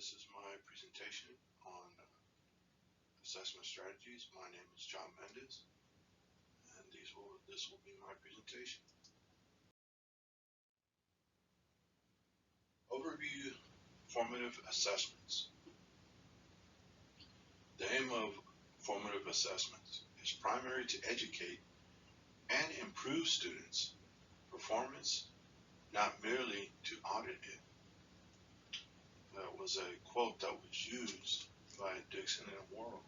This is my presentation on assessment strategies. My name is John Mendez, and this will be my presentation. Overview formative assessments. The aim of formative assessments is primarily to educate and improve students' performance, not merely to audit it. That was a quote that was used by Dixon and Worrell.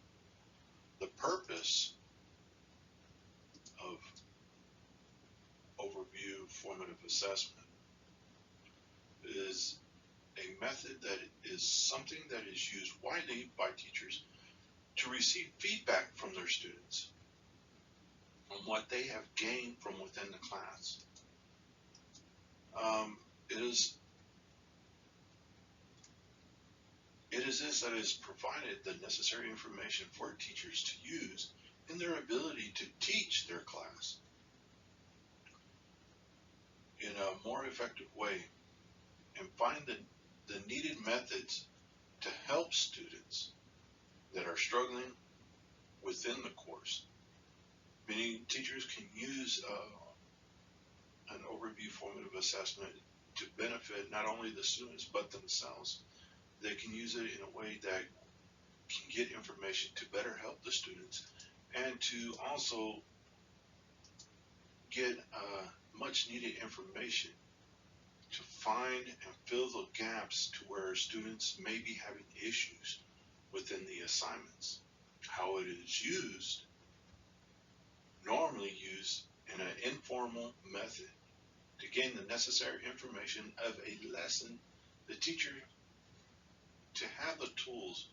The purpose of overview formative assessment is a method that is something that is used widely by teachers to receive feedback from their students on what they have gained from within the class. It is this that has provided the necessary information for teachers to use in their ability to teach their class in a more effective way and find the needed methods to help students that are struggling within the course. Many teachers can use an overview formative assessment to benefit not only the students but themselves. They can use it in a way that can get information to better help the students and to also get much needed information to find and fill the gaps to where students may be having issues within the assignments. How it is used, normally used in an informal method to gain the necessary information of a lesson. The teacher to have the tools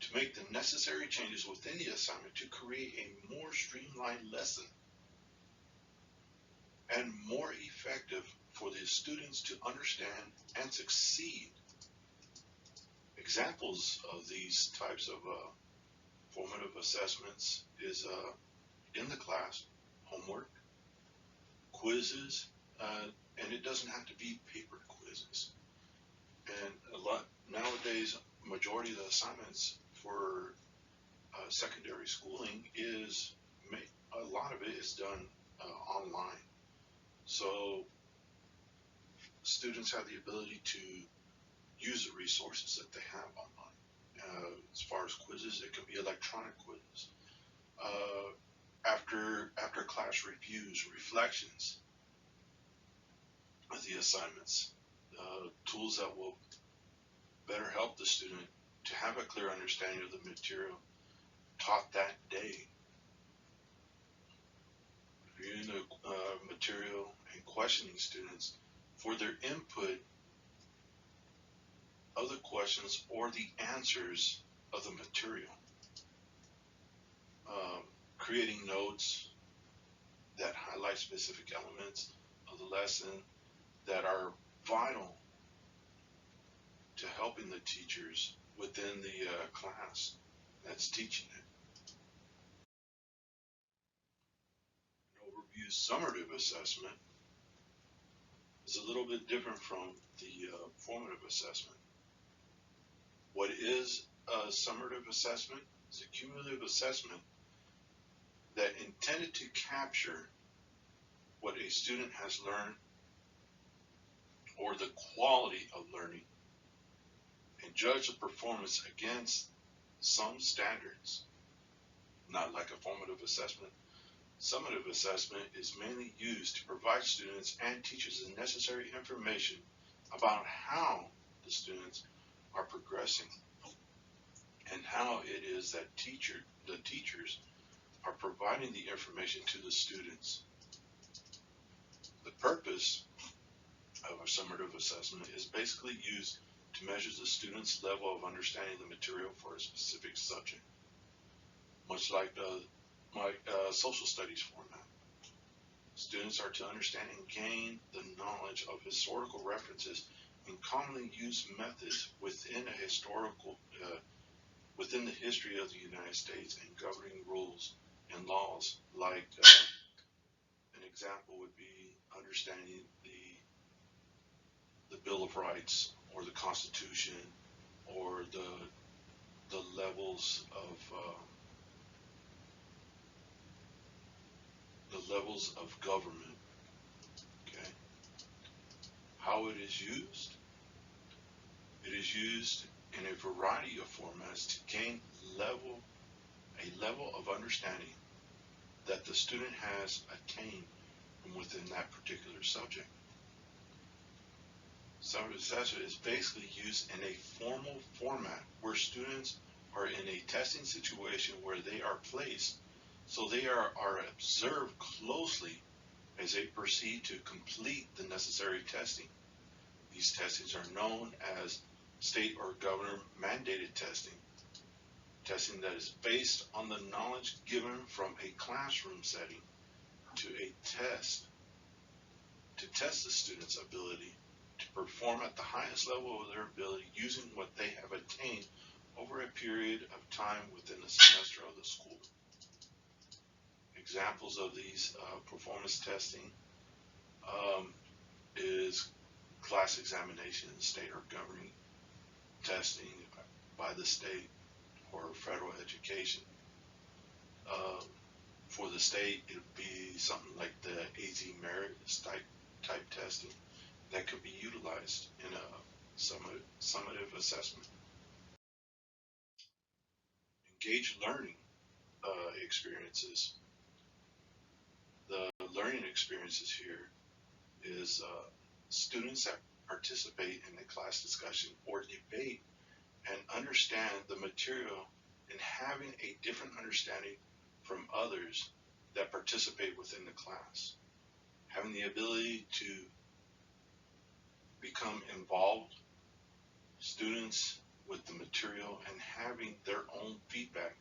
to make the necessary changes within the assignment to create a more streamlined lesson and more effective for the students to understand and succeed. Examples of these types of formative assessments is in the class, homework, quizzes, and it doesn't have to be paper quizzes. And nowadays, majority of the assignments for secondary schooling a lot of it is done online. So students have the ability to use the resources that they have online. As far as quizzes, it can be electronic quizzes. After class reviews, reflections of the assignments, tools that will better help the student to have a clear understanding of the material taught that day. Reviewing the material and questioning students for their input of the questions or the answers of the material. Creating notes that highlight specific elements of the lesson that are vital to helping the teachers within the class that's teaching it. An overview summative assessment is a little bit different from the formative assessment. What is a summative assessment? It's a cumulative assessment that intended to capture what a student has learned or the quality of learning and judge the performance against some standards. Not like a formative assessment. Summative assessment is mainly used to provide students and teachers the necessary information about how the students are progressing and how it is that the teachers are providing the information to the students. The purpose of a summative assessment is basically used to measure the student's level of understanding the material for a specific subject, much like my social studies format. Students are to understand and gain the knowledge of historical references and commonly used methods within within the history of the United States and governing rules and laws. Like an example would be understanding the Bill of Rights or the Constitution, or the levels of government. Okay, how it is used? It is used in a variety of formats to gain a level of understanding that the student has attained from within that particular subject. Summative assessment is basically used in a formal format where students are in a testing situation where they are placed, so they are observed closely as they proceed to complete the necessary testing. These testings are known as state or governor mandated testing that is based on the knowledge given from a classroom setting to a test to test the student's ability to perform at the highest level of their ability using what they have attained over a period of time within the semester of the school. Examples of these performance testing is class examination, state or governing testing by the state or federal education. For the state, it would be something like the AZ Merit type testing that could be utilized in a summative assessment. Engaged learning experiences. The learning experiences here is students that participate in the class discussion or debate and understand the material and having a different understanding from others that participate within the class. Having the ability to become involved students with the material and having their own feedback,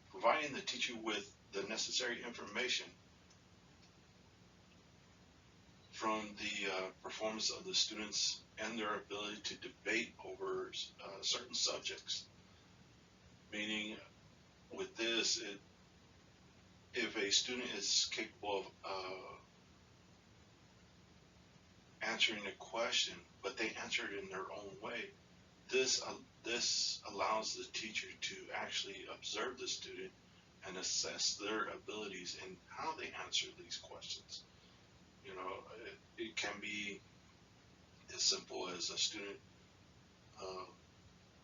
providing the teacher with the necessary information from the performance of the students and their ability to debate over certain subjects. Meaning, with this, if a student is capable of answering a question, but they answer it in their own way, this allows the teacher to actually observe the student and assess their abilities and how they answer these questions. You know, it can be as simple as a student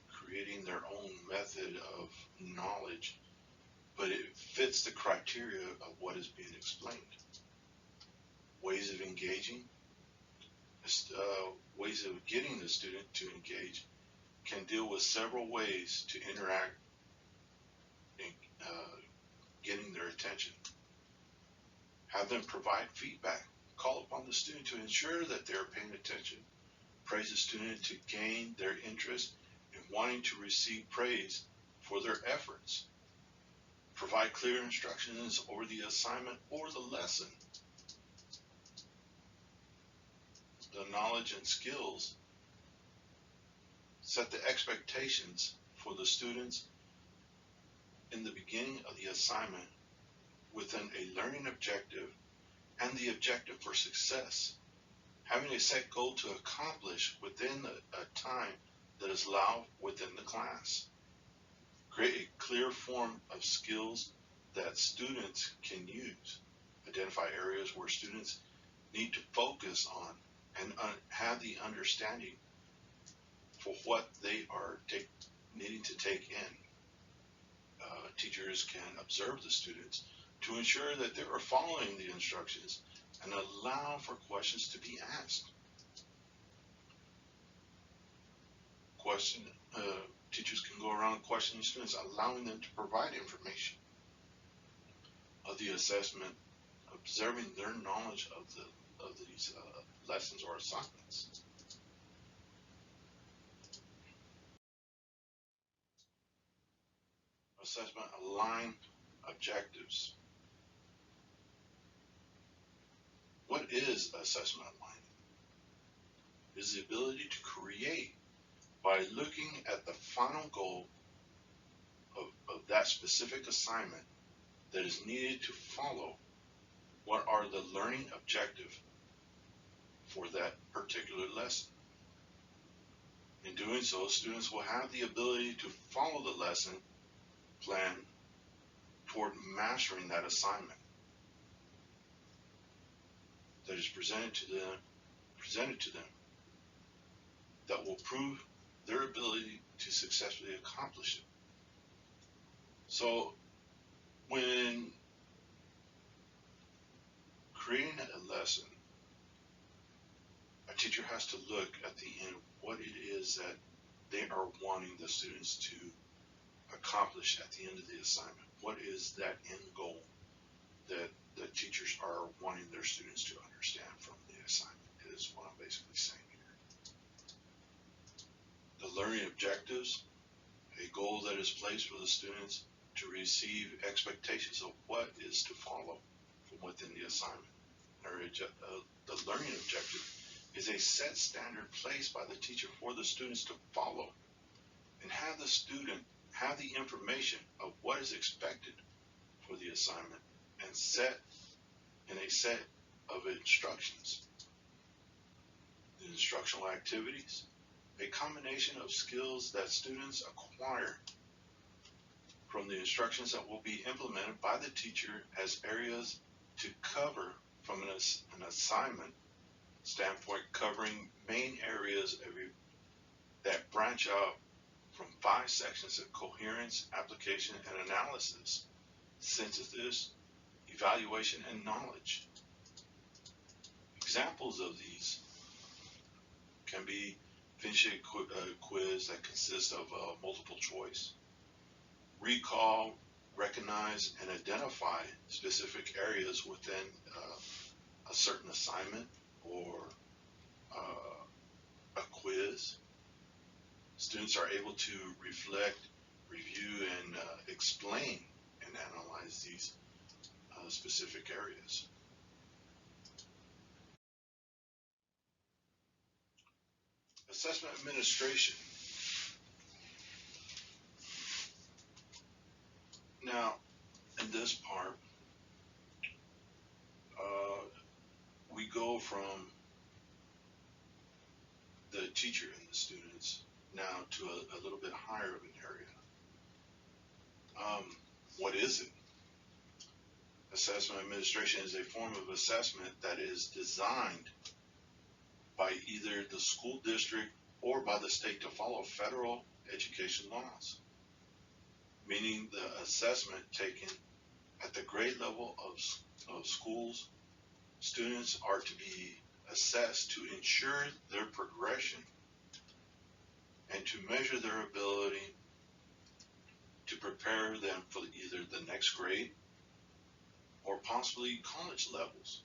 creating their own method of knowledge, but it fits the criteria of what is being explained. Ways of engaging, ways of getting the student to engage can deal with several ways to interact and getting their attention. Have them provide feedback. Call upon the student to ensure that they're paying attention. Praise the student to gain their interest in wanting to receive praise for their efforts. Provide clear instructions over the assignment or the lesson. The knowledge and skills. Set the expectations for the students in the beginning of the assignment within a learning objective and the objective for success. Having a set goal to accomplish within a time that is allowed within the class. Create a clear form of skills that students can use. Identify areas where students need to focus on and have the understanding for what they are needing to take in. Teachers can observe the students to ensure that they are following the instructions and allow for questions to be asked. Teachers can go around questioning students, allowing them to provide information of the assessment, observing their knowledge of these lessons or assignments. Assessment aligned objectives. What is assessment alignment? It is the ability to create by looking at the final goal of that specific assignment that is needed to follow. What are the learning objectives for that particular lesson? In doing so, students will have the ability to follow the lesson plan toward mastering that assignment that is presented to them that will prove their ability to successfully accomplish it. So when creating a lesson, a teacher has to look at the end what it is that they are wanting the students to accomplish at the end of the assignment. What is that end goal that the teachers are wanting their students to understand from the assignment, is what I'm basically saying here. The learning objectives, a goal that is placed for the students to receive expectations of what is to follow from within the assignment. The learning objective is a set standard placed by the teacher for the students to follow, and have the student have the information of what is expected for the assignment and set in a set of instructions. The instructional activities, a combination of skills that students acquire from the instructions that will be implemented by the teacher as areas to cover from an assignment standpoint, covering main areas that branch out from 5 sections of coherence, application, and analysis, synthesis, evaluation, and knowledge. Examples of these can be finish a quiz that consists of multiple choice, recall, recognize, and identify specific areas within a certain assignment or a quiz. Students are able to reflect, review, and explain and analyze these specific areas. Assessment administration. Now, in this part, we go from the teacher and the students now to a little bit higher of an area. What is it? Assessment administration is a form of assessment that is designed by either the school district or by the state to follow federal education laws, meaning the assessment taken at the grade level of schools. Students are to be assessed to ensure their progression and to measure their ability to prepare them for either the next grade or possibly college levels.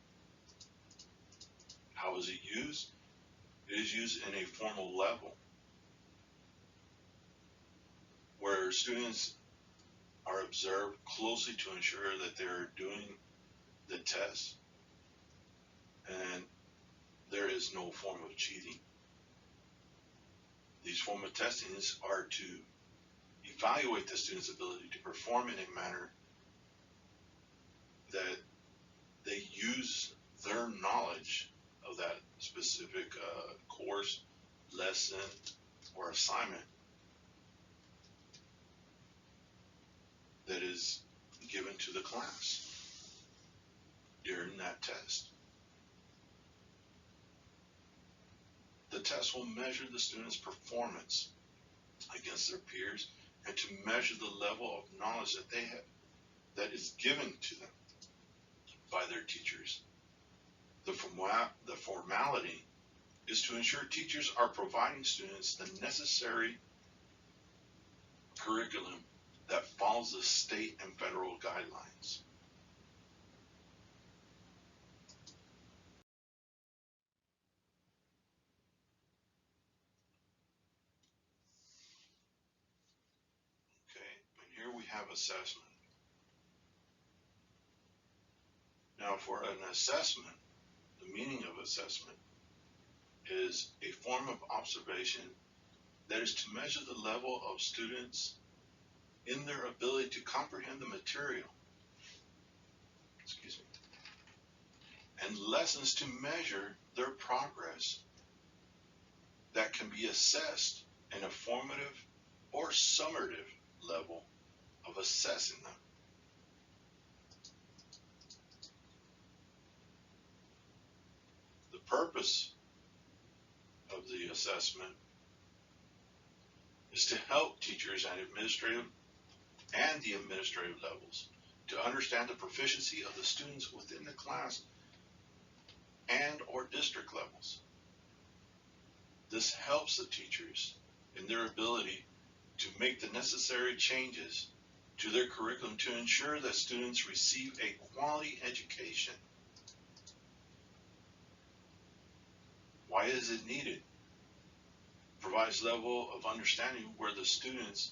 How is it used? It is used in a formal level where students are observed closely to ensure that they're doing the test and there is no form of cheating. These form of testings are to evaluate the student's ability to perform in a manner that they use their knowledge of that specific course, lesson, or assignment that is given to the class during that test. The test will measure the student's performance against their peers and to measure the level of knowledge that they have that is given to them by their teachers. The formality is to ensure teachers are providing students the necessary curriculum that follows the state and federal guidelines. Okay, and here we have assessment. Now for an assessment, the meaning of assessment is a form of observation that is to measure the level of students in their ability to comprehend the material, and lessons to measure their progress that can be assessed in a formative or summative level of assessing them. The purpose of the assessment is to help teachers and the administrative levels to understand the proficiency of the students within the class and or district levels. This helps the teachers in their ability to make the necessary changes to their curriculum to ensure that students receive a quality education. Why is it needed? Provides level of understanding where the students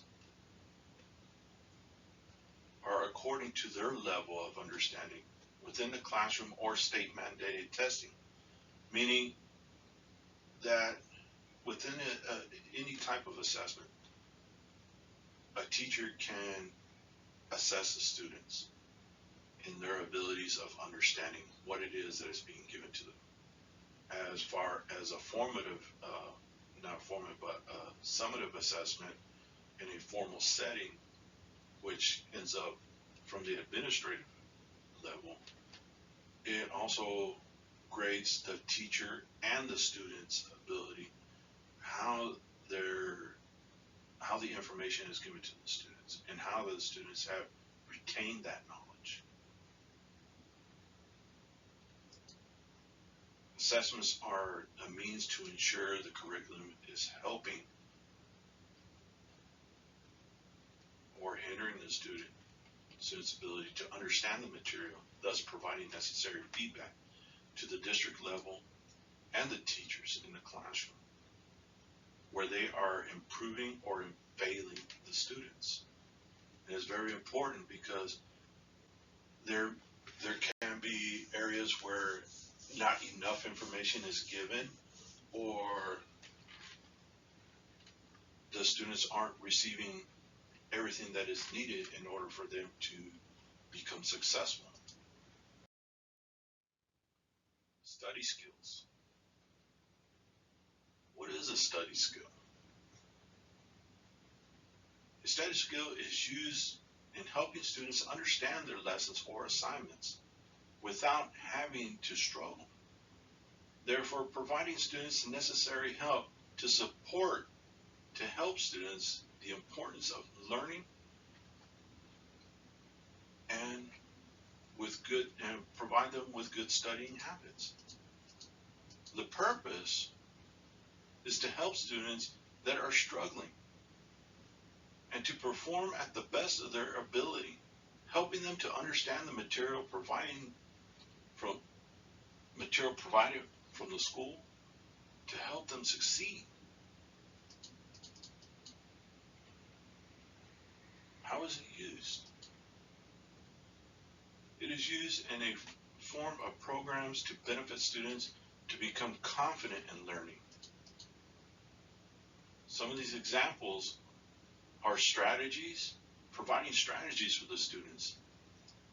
are according to their level of understanding within the classroom or state mandated testing, meaning that within any type of assessment, a teacher can assess the students in their abilities of understanding what it is that is being given to them. As far as a formative, not formative, but a summative assessment in a formal setting, which ends up from the administrative level, it also grades the teacher and the student's ability, how the information is given to the students and how the students have retained that knowledge. Assessments are a means to ensure the curriculum is helping or hindering the student's ability to understand the material, thus providing necessary feedback to the district level and the teachers in the classroom, where they are improving or failing the students. And it's very important because there can be areas where not enough information is given, or the students aren't receiving everything that is needed in order for them to become successful. Study skills. What is a study skill? A study skill is used in helping students understand their lessons or assignments without having to struggle. Therefore, providing students the necessary help to help students the importance of learning and provide them with good studying habits. The purpose is to help students that are struggling and to perform at the best of their ability, helping them to understand the material provided from the school to help them succeed. How is it used? It is used in a form of programs to benefit students to become confident in learning. Some of these examples are strategies, providing strategies for the students,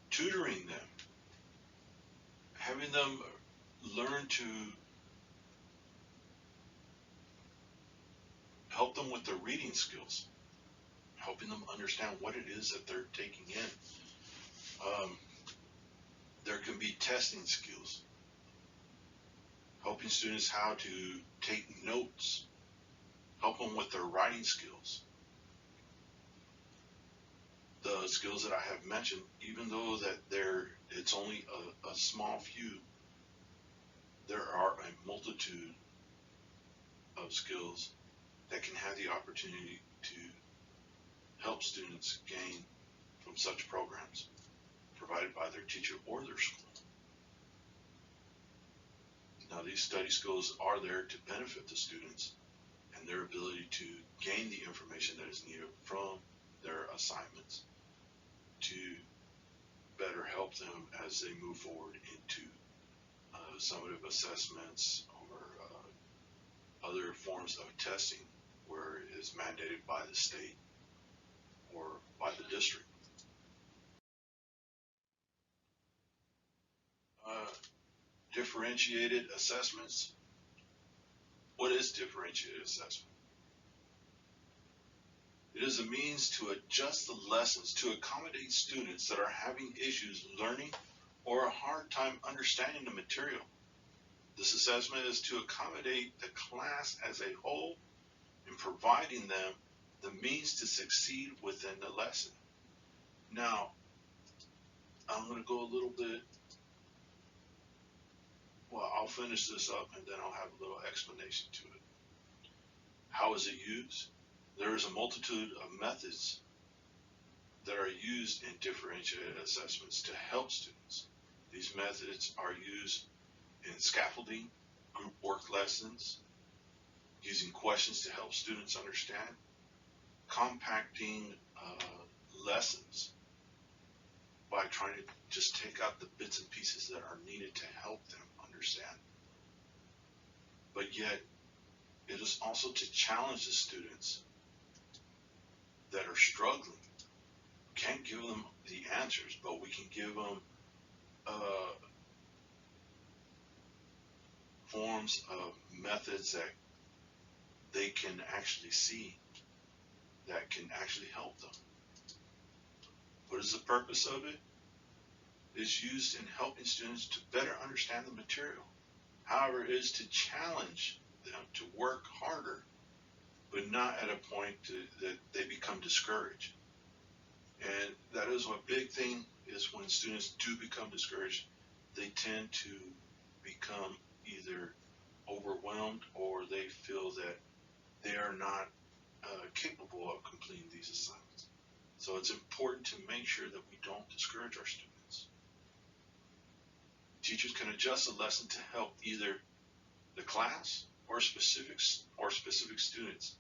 tutoring them, having them learn to help them with their reading skills, helping them understand what it is that they're taking in. There can be testing skills, helping students how to take notes, help them with their writing skills. The skills that I have mentioned, even though that it's only a small few, there are a multitude of skills that can have the opportunity to help students gain from such programs provided by their teacher or their school. Now, these study skills are there to benefit the students and their ability to gain the information that is needed from their assignments to better help them as they move forward into summative assessments or other forms of testing where it is mandated by the state or by the district. Differentiated assessments What is differentiated assessment? It is a means to adjust the lessons to accommodate students that are having issues learning or a hard time understanding the material. This assessment is to accommodate the class as a whole in providing them the means to succeed within the lesson. Now, I'm going to go a little bit, well, I'll finish this up and then I'll have a little explanation to it. How is it used? There is a multitude of methods that are used in differentiated assessments to help students. These methods are used in scaffolding, group work lessons, using questions to help students understand, compacting lessons by trying to just take out the bits and pieces that are needed to help them understand. But yet, it is also to challenge the students that are struggling. We can't give them the answers, but we can give them forms of methods that they can actually see that can actually help them. What is the purpose of it? It's used in helping students to better understand the material. However, it is to challenge them to work harder, but not at a point that they become discouraged. And that is a big thing, is when students do become discouraged, they tend to become either overwhelmed or they feel that they are not capable of completing these assignments. So it's important to make sure that we don't discourage our students. Teachers can adjust the lesson to help either the class or specific students.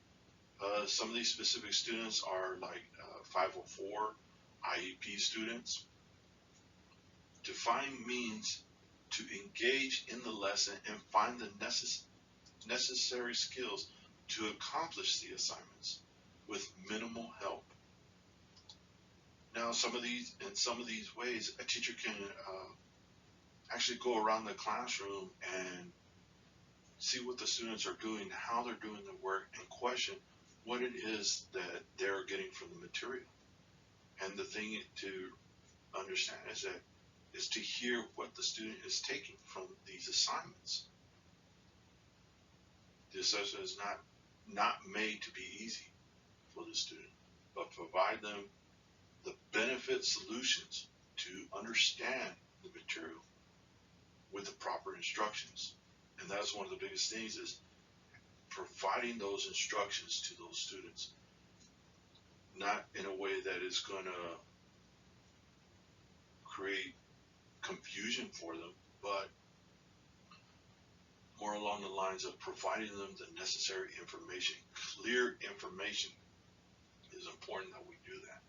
Some of these specific students are like 504 IEP students. To find means to engage in the lesson and find the necessary skills to accomplish the assignments with minimal help. Now, in some of these ways, a teacher can actually go around the classroom and see what the students are doing, how they're doing the work, and question what it is that they're getting from the material. And the thing to understand is to hear what the student is taking from these assignments. The assessment is not made to be easy for the student, but provide them the benefit solutions to understand the material with the proper instructions. And that's one of the biggest things, is providing those instructions to those students, not in a way that is going to create confusion for them, but more along the lines of providing them the necessary information. Clear information is important that we do that.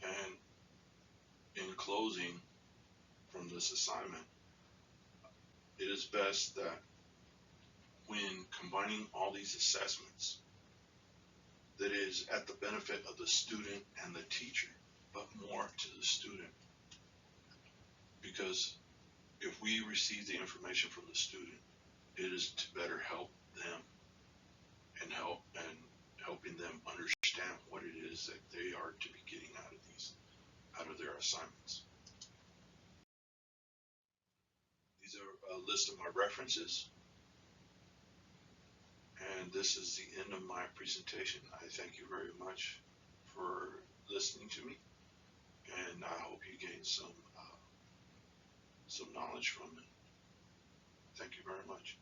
And in closing from this assignment, it is best that when combining all these assessments, that is at the benefit of the student and the teacher, but more to the student. Because if we receive the information from the student, it is to better help them and helping them understand what it is that they are to be getting out of their assignments. These are a list of my references, and this is the end of my presentation. I thank you very much for listening to me, and I hope you gain some knowledge from it. Thank you very much.